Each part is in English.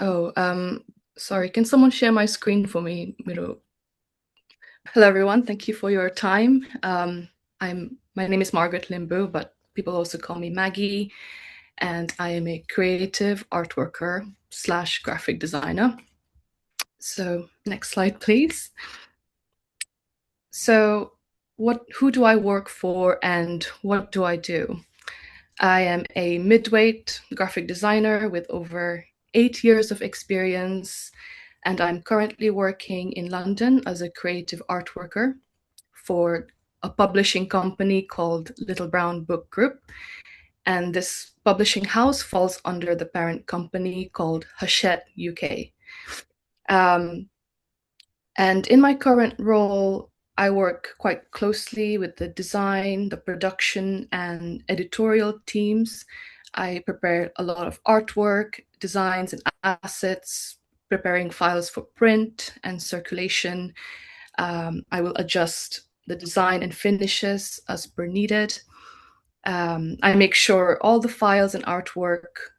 Oh, sorry. Can someone share my screen for me? Hello, everyone. Thank you for your time. My name is Margaret Limbu, but people also call me Maggie, and I am a creative art worker slash graphic designer. So, next slide, please. So, who do I work for, and what do I do? I am a midweight graphic designer with over 8 years of experience, and I'm currently working in London as a creative art worker for a publishing company called Little Brown Book Group. And this publishing house falls under the parent company called Hachette UK. And in my current role, I work quite closely with the design, the production, and editorial teams. I prepare a lot of artwork, designs, and assets, preparing files for print and circulation. I will adjust the design and finishes as per needed. I make sure all the files and artwork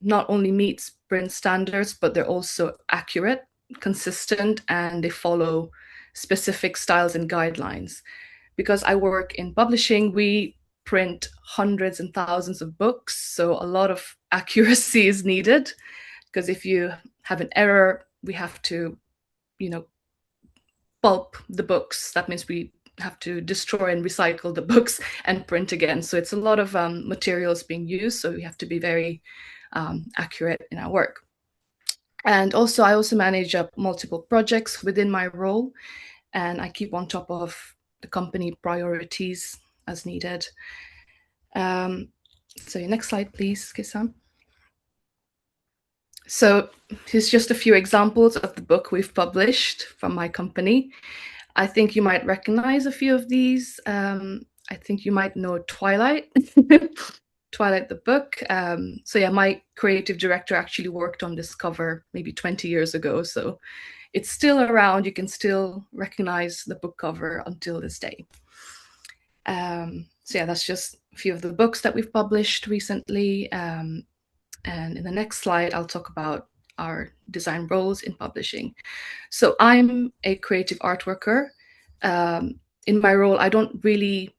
not only meets print standards, but they're also accurate, consistent, and they follow specific styles and guidelines. Because I work in publishing, we print hundreds and thousands of books, so a lot of accuracy is needed. Because if you have an error, we have to, you know, pulp the books. That means we have to destroy and recycle the books and print again. So it's a lot of materials being used. So we have to be very accurate in our work. And also, I also manage multiple projects within my role, and I keep on top of the company priorities as needed. So next slide, please, Kisam. So here's just a few examples of the book we've published from my company. I think you might recognize a few of these. I think you might know Twilight, Twilight the book. So yeah, my creative director actually worked on this cover maybe 20 years ago. So it's still around. You can still recognize the book cover until this day. So yeah, that's just a few of the books that we've published recently. And in the next slide, I'll talk about our design roles in publishing. So I'm a creative art worker. In my role, I don't really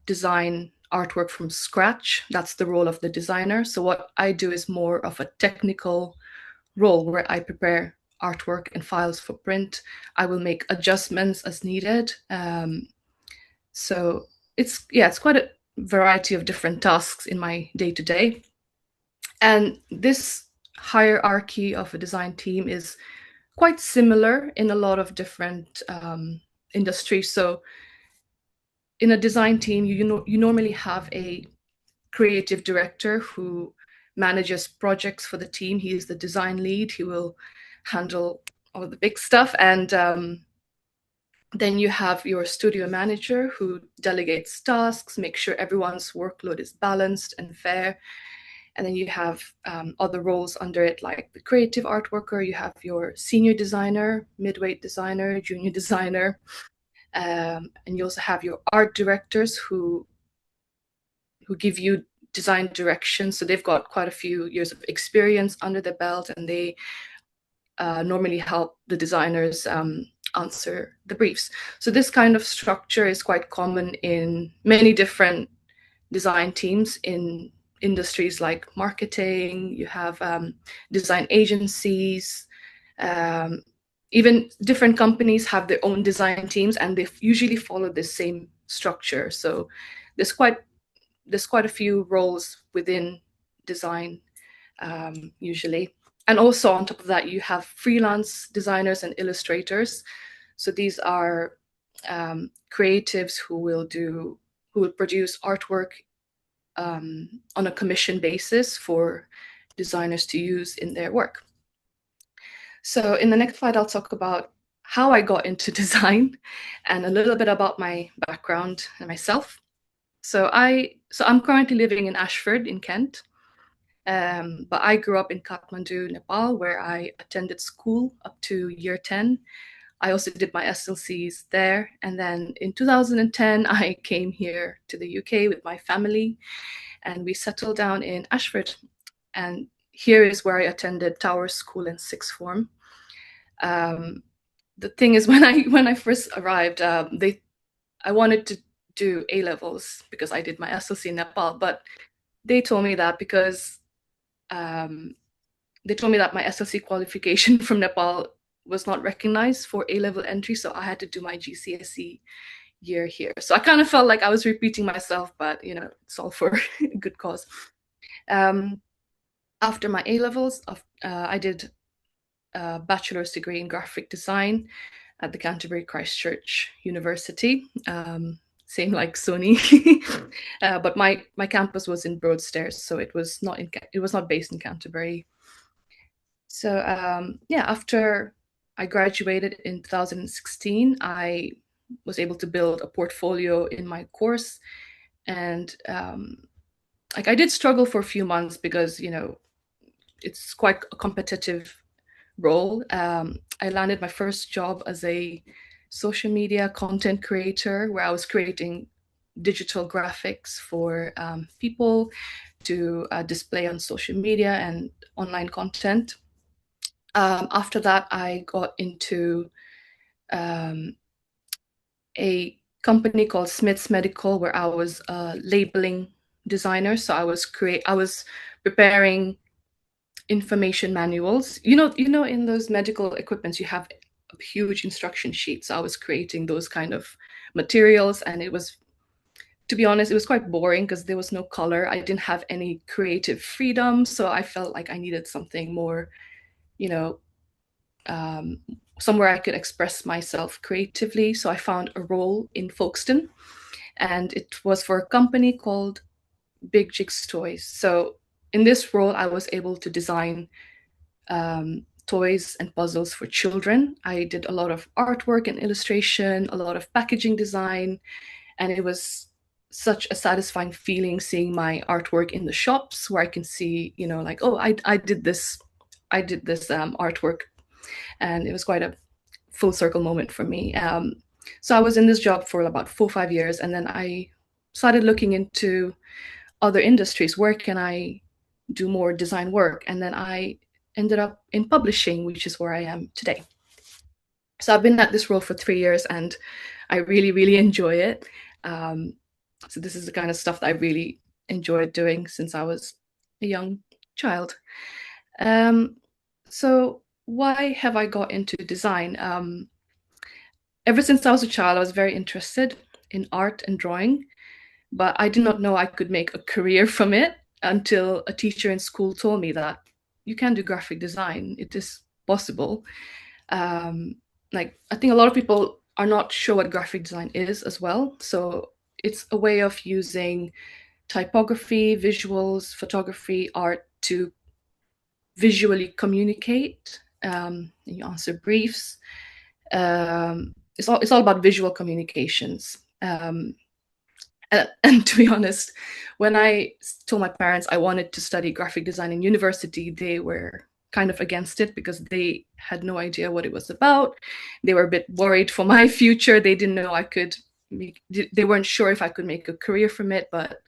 design artwork from scratch. That's the role of the designer. So what I do is more of a technical role where I prepare artwork and files for print. I will make adjustments as needed. So it's quite a variety of different tasks in my day-to-day. And this hierarchy of a design team is quite similar in a lot of different industries. So in a design team, you normally have a creative director who manages projects for the team. He is the design lead. He will handle all the big stuff. And then you have your studio manager who delegates tasks, make sure everyone's workload is balanced and fair. And then you have other roles under it, like the creative art worker. You have your senior designer, midweight designer, junior designer. And you also have your art directors who give you design direction. So they've got quite a few years of experience under their belt, and they normally help the designers answer the briefs. So this kind of structure is quite common in many different design teams in industries like marketing. You have design agencies. Even different companies have their own design teams, and they usually follow the same structure. So there's quite a few roles within design usually. And also on top of that, you have freelance designers and illustrators. So these are creatives who will produce artwork on a commission basis for designers to use in their work. So in the next slide, I'll talk about how I got into design and a little bit about my background and myself. So I'm currently living in Ashford in Kent, but I grew up in Kathmandu, Nepal, where I attended school up to year 10. I also did my SLCs there. And then in 2010, I came here to the UK with my family, and we settled down in Ashford. And here is where I attended Tower School in sixth form. The thing is, when I first arrived, I wanted to do A levels because I did my SLC in Nepal, but they told me that because they told me that my SLC qualification from Nepal was not recognized for A level entry, so I had to do my GCSE year here. So I kind of felt like I was repeating myself, but you know, it's all for a good cause. After my A levels, I did a bachelor's degree in graphic design at the Canterbury Christchurch University. Same like Sony, but my campus was in Broadstairs, so it was not based in Canterbury. So yeah, after I graduated in 2016, I was able to build a portfolio in my course, and like I did struggle for a few months because you know it's quite a competitive role. I landed my first job as a social media content creator, where I was creating digital graphics for people to display on social media and online content. After that, I got into a company called Smith's Medical, where I was a labeling designer. So I was preparing information manuals. You know, in those medical equipments, you have a huge instruction sheets. So I was creating those kind of materials, and it was, to be honest, it was quite boring because there was no color. I didn't have any creative freedom, so I felt like I needed something more, you know, somewhere I could express myself creatively. So I found a role in Folkestone, and it was for a company called Big Jigs Toys. So in this role, I was able to design toys and puzzles for children. I did a lot of artwork and illustration, a lot of packaging design, and it was such a satisfying feeling seeing my artwork in the shops where I can see, you know, like, oh, I did this artwork, and it was quite a full circle moment for me. So I was in this job for about 4 or 5 years, and then I started looking into other industries. Where can I do more design work? And then I ended up in publishing, which is where I am today. So I've been at this role for 3 years, and I really, really enjoy it. So this is the kind of stuff that I really enjoyed doing since I was a young child. So why have I got into design? Ever since I was a child, I was very interested in art and drawing, but I did not know I could make a career from it until a teacher in school told me that you can do graphic design. It is possible. Like I think a lot of people are not sure what graphic design is as well. So it's a way of using typography, visuals, photography, art to visually communicate. You answer briefs. It's all about visual communications. And to be honest, when I told my parents I wanted to study graphic design in university, they were kind of against it because they had no idea what it was about. They were a bit worried for my future. They didn't know they weren't sure if I could make a career from it, but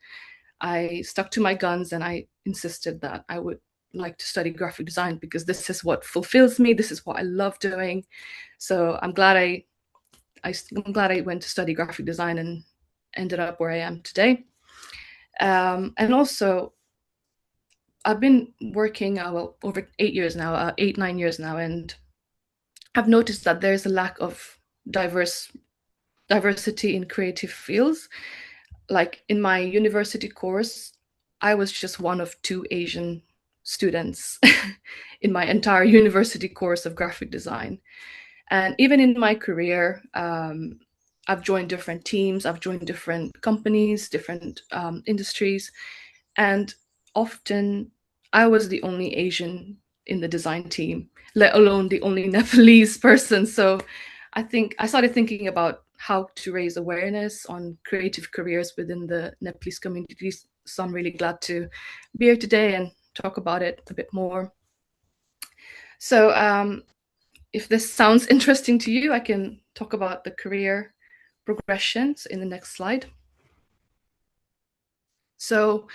I stuck to my guns and I insisted that I would like to study graphic design because this is what fulfills me. This is what I love doing. So I'm glad I'm glad I went to study graphic design and ended up where I am today. And also, I've been working over 8 years now, 8, 9 years now, and I've noticed that there's a lack of diversity in creative fields. Like in my university course, I was just one of 2 Asian students in my entire university course of graphic design. And even in my career, I've joined different teams, I've joined different companies, different industries, and often I was the only Asian in the design team, let alone the only Nepalese person. So I think I started thinking about how to raise awareness on creative careers within the Nepalese communities. So I'm really glad to be here today and talk about it a bit more. So if this sounds interesting to you, I can talk about the career progressions in the next slide. So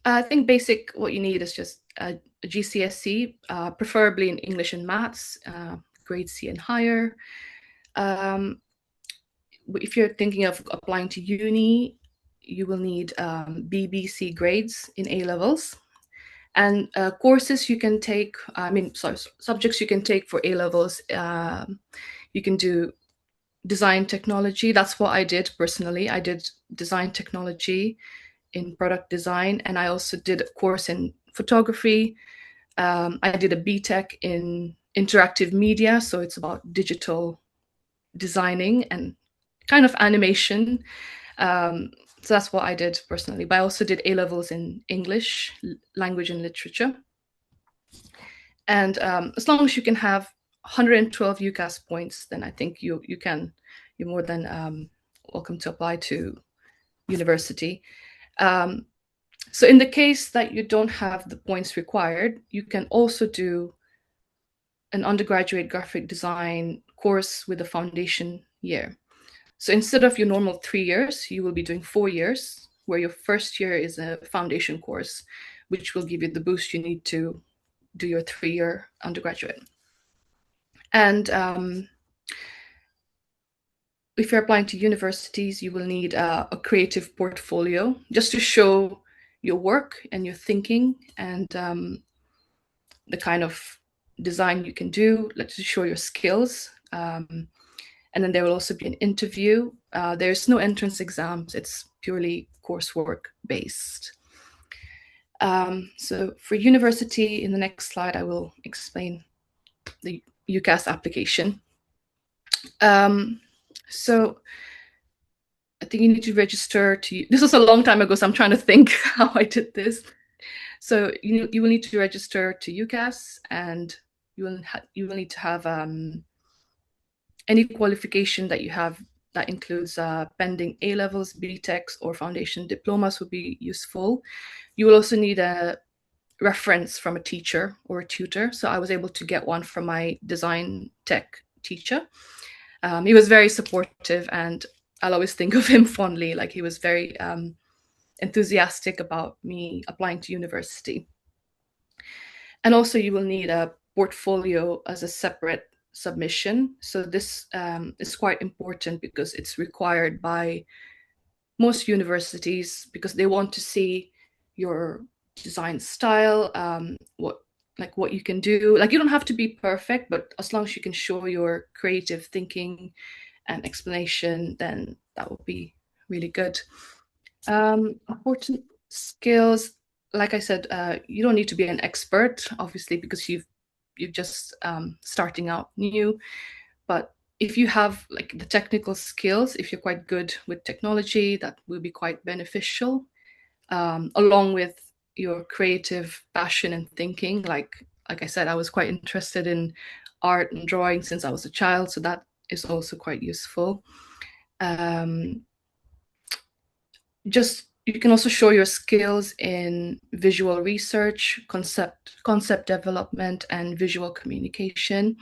I think what you need is just a GCSE, preferably in English and Maths, grade C and higher. If you're thinking of applying to uni, you will need BBC grades in A levels. And courses you can take, subjects you can take for A levels, you can do design technology. That's what I did personally. I did design technology in product design, and I also did a course in photography. I did a BTech in interactive media, so it's about digital designing and kind of animation. So that's what I did personally. But I also did A levels in English, language and literature. And as long as you can have 112 UCAS points, then I think you're more than welcome to apply to university. So in the case that you don't have the points required, you can also do an undergraduate graphic design course with a foundation year. So instead of your normal 3 years, you will be doing 4 years, where your first year is a foundation course, which will give you the boost you need to do your 3-year undergraduate. And if you're applying to universities, you will need a creative portfolio just to show your work and your thinking and the kind of design you can do, to show your skills. And then there will also be an interview. There's no entrance exams. It's purely coursework based. So for university, in the next slide, I will explain the UCAS application. So I think you need to register to, this was a long time ago, so I'm trying to think how I did this. So you will need to register to UCAS, and you will need to have any qualification that you have that includes pending A levels, BTECs, or foundation diplomas would be useful. You will also need a reference from a teacher or a tutor. So I was able to get one from my design tech teacher. He was very supportive, and I'll always think of him fondly. Like, he was very enthusiastic about me applying to university. And also you will need a portfolio as a separate submission. So this is quite important because it's required by most universities, because they want to see your design style, what you can do. Like, you don't have to be perfect, but as long as you can show your creative thinking and explanation, then that would be really good. Important skills, like I said, you don't need to be an expert, obviously, because you're just starting out new. But if you have like the technical skills, if you're quite good with technology, that will be quite beneficial, along with your creative passion and thinking. Like I said, I was quite interested in art and drawing since I was a child, so that is also quite useful. You can also show your skills in visual research, concept development, and visual communication.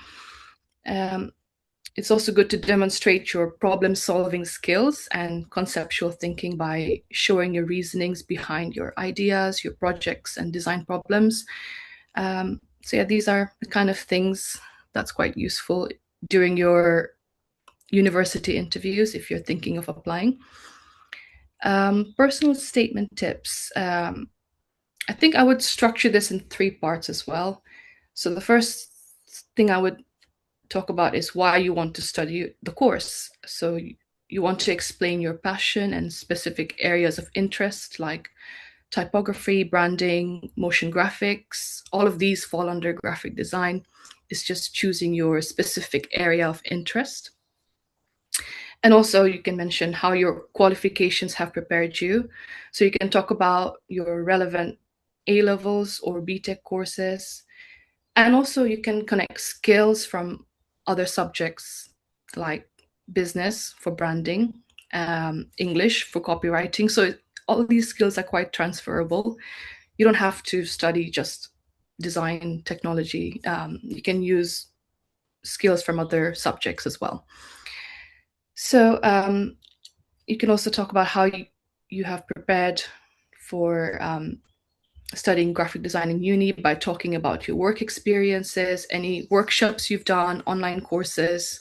It's also good to demonstrate your problem-solving skills and conceptual thinking by showing your reasonings behind your ideas, your projects, and design problems. So yeah, these are the kind of things that's quite useful during your university interviews if you're thinking of applying. Personal statement tips. I think I would structure this in 3 parts as well. So the first thing I would talk about is why you want to study the course. So you want to explain your passion and specific areas of interest, like typography, branding, motion graphics. All of these fall under graphic design. It's just choosing your specific area of interest. And also you can mention how your qualifications have prepared you. So you can talk about your relevant A levels or BTech courses. And also you can connect skills from other subjects like business for branding, English for copywriting. So all these skills are quite transferable. You don't have to study just design technology. You can use skills from other subjects as well. So you can also talk about how you have prepared for studying graphic design in uni by talking about your work experiences, any workshops you've done, online courses,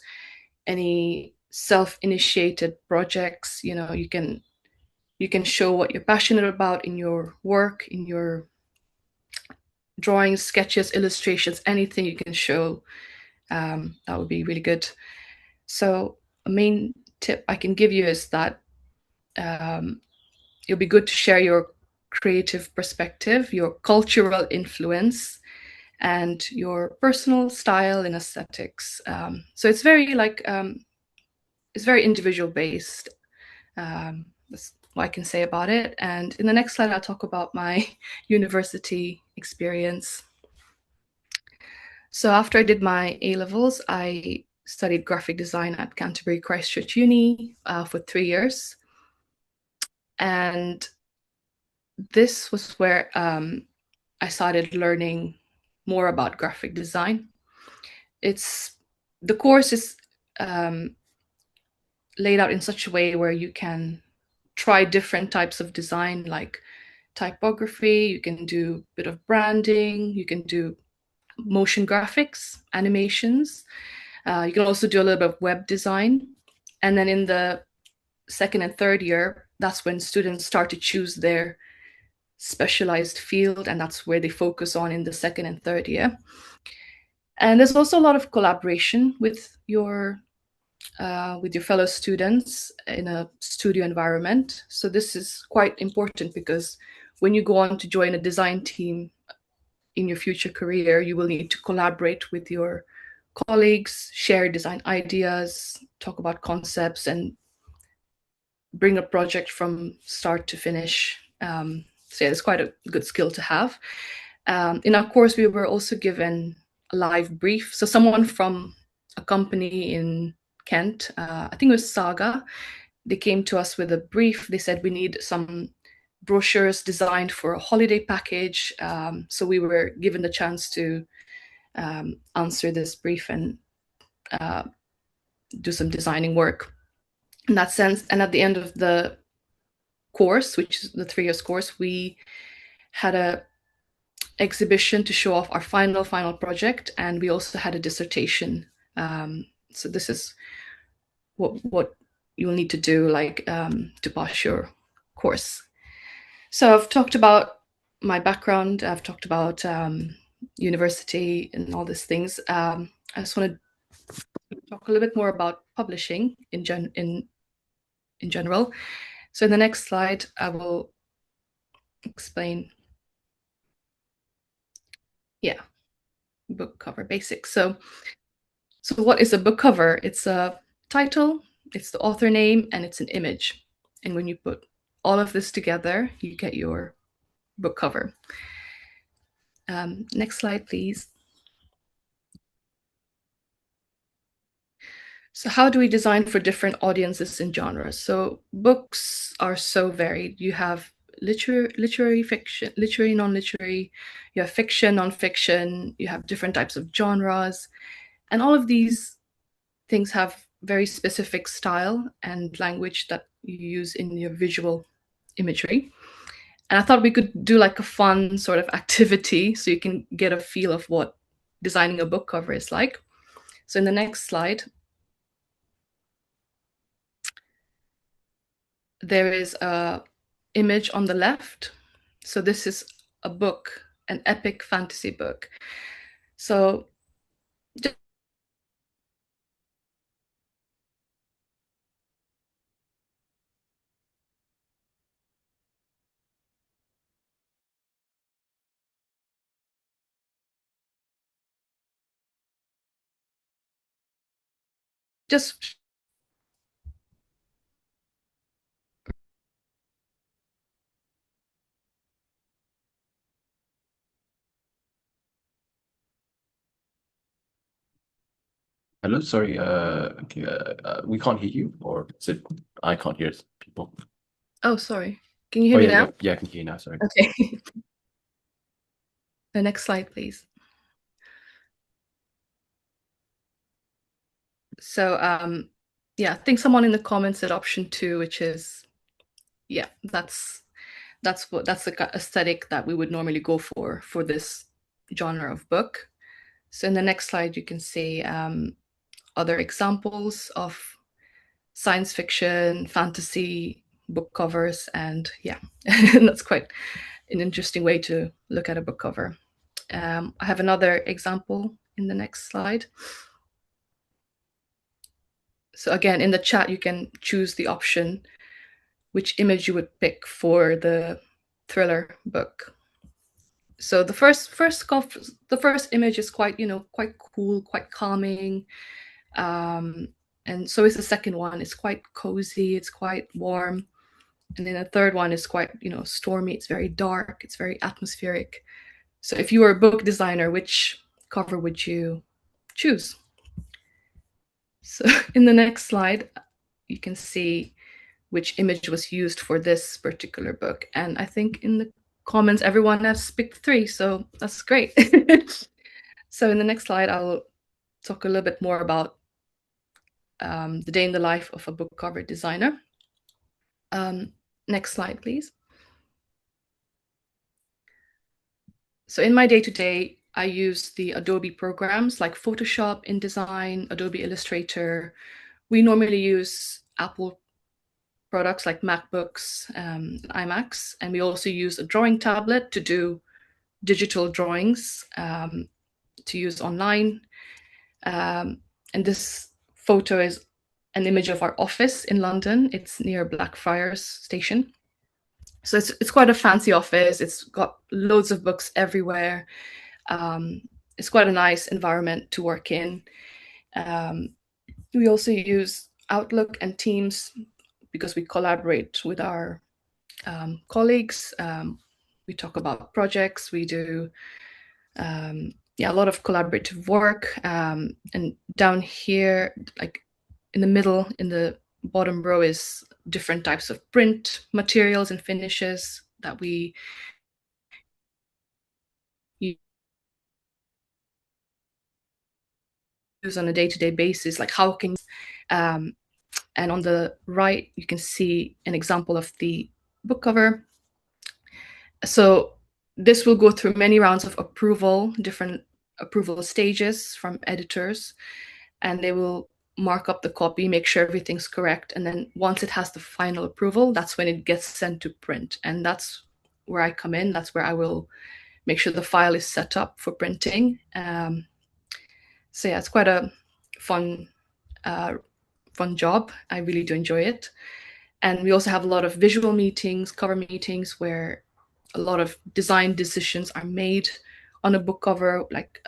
any self-initiated projects. You can show what you're passionate about in your work, in your drawings, sketches, illustrations, anything you can show. That would be really good. So a main tip I can give you is that it'll be good to share your creative perspective, your cultural influence, and your personal style and aesthetics. So it's very individual based. That's what I can say about it. And in the next slide, I'll talk about my university experience. So after I did my A levels, I studied graphic design at Canterbury Christchurch Uni for 3 years. And this was where I started learning more about graphic design. The course is laid out in such a way where you can try different types of design, like typography. You can do a bit of branding. You can do motion graphics, animations. You can also do a little bit of web design. And then in the second and third year, that's when students start to choose their specialized field, and that's where they focus on in the second and third year. And there's also a lot of collaboration with your fellow students in a studio environment. So this is quite important because when you go on to join a design team in your future career, you will need to collaborate with your colleagues, share design ideas, talk about concepts, and bring a project from start to finish. So yeah, it's quite a good skill to have. In our course, we were also given a live brief. So someone from a company in Kent, I think it was Saga, they came to us with a brief. They said we need some brochures designed for a holiday package. So we were given the chance to answer this brief and do some designing work in that sense. And at the end of the course, which is the 3 years course, we had a exhibition to show off our final project, and we also had a dissertation. So this is what you'll need to do, like to pass your course. So I've talked about my background. I've talked about university and all these things. I just want to talk a little bit more about publishing in general. So in the next slide, I will explain. Yeah, book cover basics. So what is a book cover? It's a title, it's the author name, and it's an image. And when you put all of this together, you get your book cover. Next slide, please. So how do we design for different audiences and genres? So books are so varied. You have literary fiction, literary, non-literary, you have fiction, non-fiction, you have different types of genres, and all of these things have very specific style and language that you use in your visual imagery. And I thought we could do like a fun sort of activity so you can get a feel of what designing a book cover is like. So in the next slide, there is a image on the left. So this is a book, an epic fantasy book. So just Hello, sorry. Okay, we can't hear you, or is it I can't hear people? Oh, sorry. Can you hear Oh me yeah, now? no, yeah, I can hear you now. Sorry. Okay. The next slide, please. So yeah, I think someone in the comments said option 2, which is, yeah, that's that's the aesthetic that we would normally go for this genre of book. So in the next slide, you can see other examples of science fiction, fantasy book covers, and yeah, that's quite an interesting way to look at a book cover. I have another example in the next slide. So again, in the chat, you can choose the option which image you would pick for the thriller book. So the first image is quite quite cool, quite calming, and so is the second one. It's quite cozy, it's quite warm, and then the third one is quite stormy. It's very dark, it's very atmospheric. So if you were a book designer, which cover would you choose? So in the next slide, you can see which image was used for this particular book. And I think in the comments, everyone has picked 3, so that's great. So in the next slide, I'll talk a little bit more about the day in the life of a book cover designer. Next slide, please. So in my day-to-day, I use the Adobe programs like Photoshop, InDesign, Adobe Illustrator. We normally use Apple products like MacBooks, iMacs, and we also use a drawing tablet to do digital drawings to use online. And this photo is an image of our office in London. It's near Blackfriars Station. So it's quite a fancy office. It's got loads of books everywhere. It's quite a nice environment to work in. We also use Outlook and Teams because we collaborate with our colleagues. We talk about projects. We do a lot of collaborative work. And down here, like in the middle, in the bottom row, is different types of print materials and finishes that we use on a day-to-day basis, like how can and on the right you can see an example of the book cover. So this will go through many rounds of approval, different approval stages from editors, and they will mark up the copy, make sure everything's correct, and then once it has the final approval, that's when it gets sent to print. And that's where I come in. That's where I will make sure the file is set up for printing. So yeah, it's quite a fun job. I really do enjoy it. And we also have a lot of visual meetings, cover meetings, where a lot of design decisions are made on a book cover, like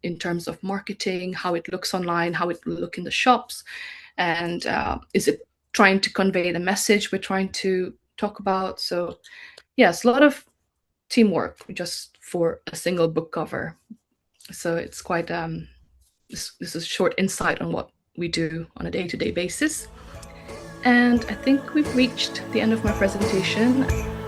in terms of marketing, how it looks online, how it will look in the shops, and is it trying to convey the message we're trying to talk about. So yes, a lot of teamwork just for a single book cover. So it's quite this is a short insight on what we do on a day-to-day basis. And I think we've reached the end of my presentation.